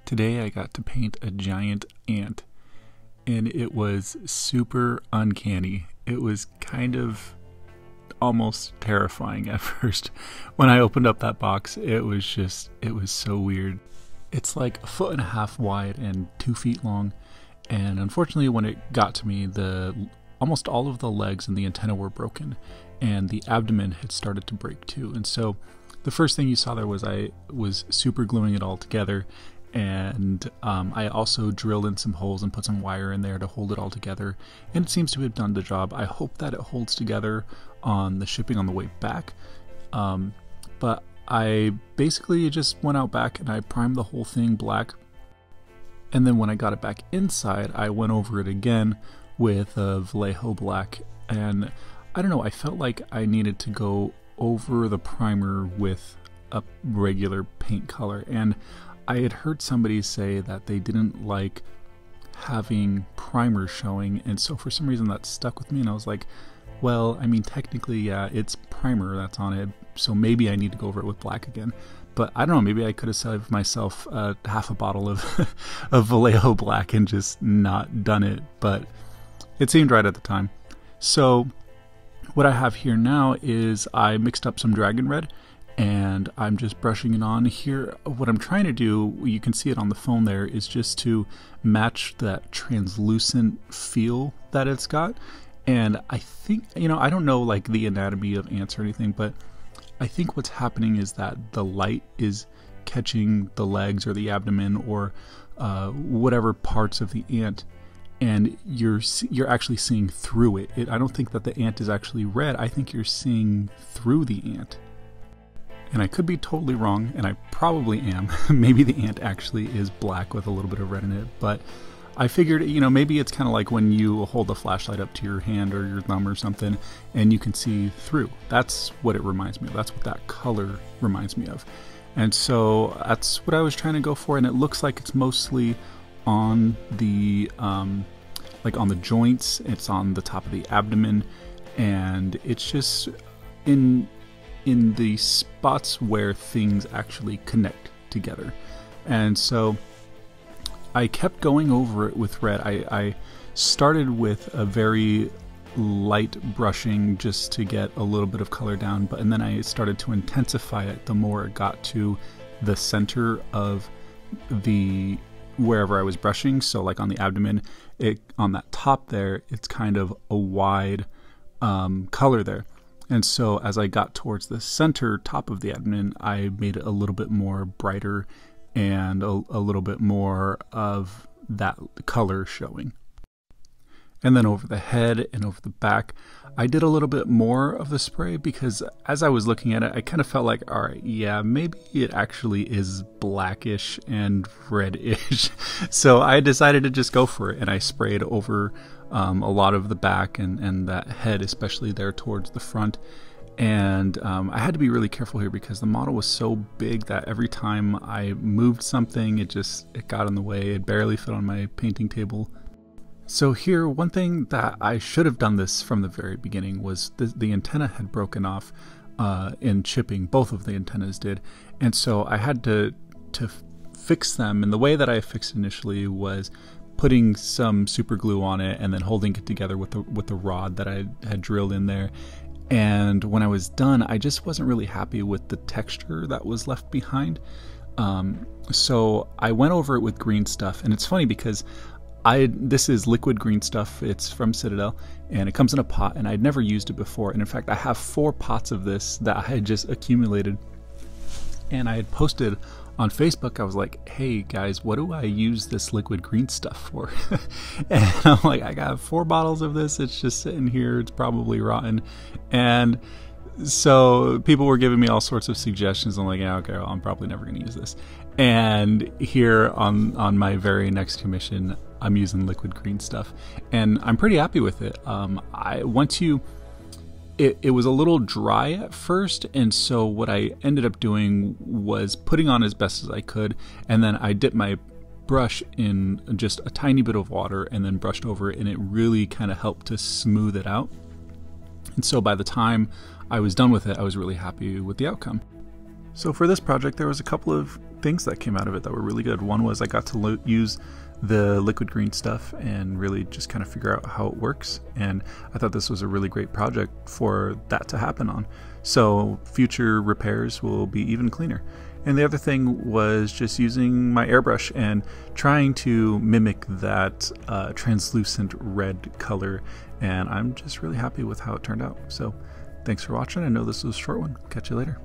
Today I got to paint a giant ant, and it was super uncanny. It was kind of almost terrifying at first. When I opened up that box, it was so weird. It's like 1.5 feet wide and 2 feet long, and unfortunately when it got to me, almost all of the legs and the antenna were broken, and the abdomen had started to break too. And so the first thing you saw there was I was super gluing it all together, and I also drilled in some holes and put some wire in there to hold it all together, and it seems to have done the job. I hope that it holds together on the shipping on the way back, but I basically just went out back and I primed the whole thing black, and then when I got it back inside I went over it again with a Vallejo black, and I don't know, I felt like I needed to go over the primer with a regular paint color, and I had heard somebody say that they didn't like having primer showing, and so for some reason that stuck with me, and I was like, well, I mean, technically, yeah, it's primer that's on it, so maybe I need to go over it with black again. But I don't know, maybe I could have saved myself half a bottle of, of Vallejo black and just not done it, but it seemed right at the time. So what I have here now is I mixed up some dragon red, and I'm just brushing it on here. What I'm trying to do, you can see it on the phone there, is just to match that translucent feel that it's got. And I think, you know, I don't know like the anatomy of ants or anything, but I think what's happening is that the light is catching the legs or the abdomen or whatever parts of the ant, and you're actually seeing through it. I don't think that the ant is actually red. I think you're seeing through the ant. And I could be totally wrong, and I probably am. Maybe the ant actually is black with a little bit of red in it, but I figured, you know, maybe it's kind of like when you hold a flashlight up to your hand or your thumb or something and you can see through. That's what it reminds me of. That's what that color reminds me of. And so that's what I was trying to go for, and it looks like it's mostly on the like on the joints. It's on the top of the abdomen, and it's just in the spots where things actually connect together. And so I kept going over it with red. I started with a very light brushing just to get a little bit of color down, and then I started to intensify it the more it got to the center of the wherever I was brushing. So like on the abdomen, on that top there, it's kind of a wide color there. And so as I got towards the center top of the abdomen, I made it a little bit more brighter and a little bit more of that color showing. And then over the head and over the back, I did a little bit more of the spray because as I was looking at it, I kind of felt like, all right, yeah, maybe it actually is blackish and reddish. So I decided to just go for it, and I sprayed over a lot of the back and that head, especially there towards the front. And I had to be really careful here because the model was so big that every time I moved something, it got in the way. It barely fit on my painting table. So here, one thing that I should have done this from the very beginning was the antenna had broken off in chipping. Both of the antennas did, and so I had to fix them. And the way that I fixed initially was putting some super glue on it and then holding it together with the rod that I had drilled in there. And when I was done, I just wasn't really happy with the texture that was left behind. So I went over it with green stuff, and it's funny because this is liquid green stuff. It's from Citadel, and it comes in a pot, and I'd never used it before. And in fact, I have 4 pots of this that I had just accumulated, and I had posted on Facebook. I was like, hey guys, what do I use this liquid green stuff for? And I'm like, I got 4 bottles of this. It's just sitting here. It's probably rotten. And so people were giving me all sorts of suggestions. I'm like, yeah, okay, well, I'm probably never going to use this. And here on my very next commission, I'm using liquid green stuff, and I'm pretty happy with it. It was a little dry at first, and so what I ended up doing was putting on as best as I could, and then I dipped my brush in just a tiny bit of water and then brushed over it, and it really kind of helped to smooth it out. And so by the time I was done with it, I was really happy with the outcome. So for this project, there was a couple of things that came out of it that were really good. One was I got to use the liquid green stuff and really just kind of figure out how it works, and I thought this was a really great project for that to happen on, so future repairs will be even cleaner. And the other thing was just using my airbrush and trying to mimic that translucent red color, and I'm just really happy with how it turned out. So thanks for watching. I know this was a short one. Catch you later.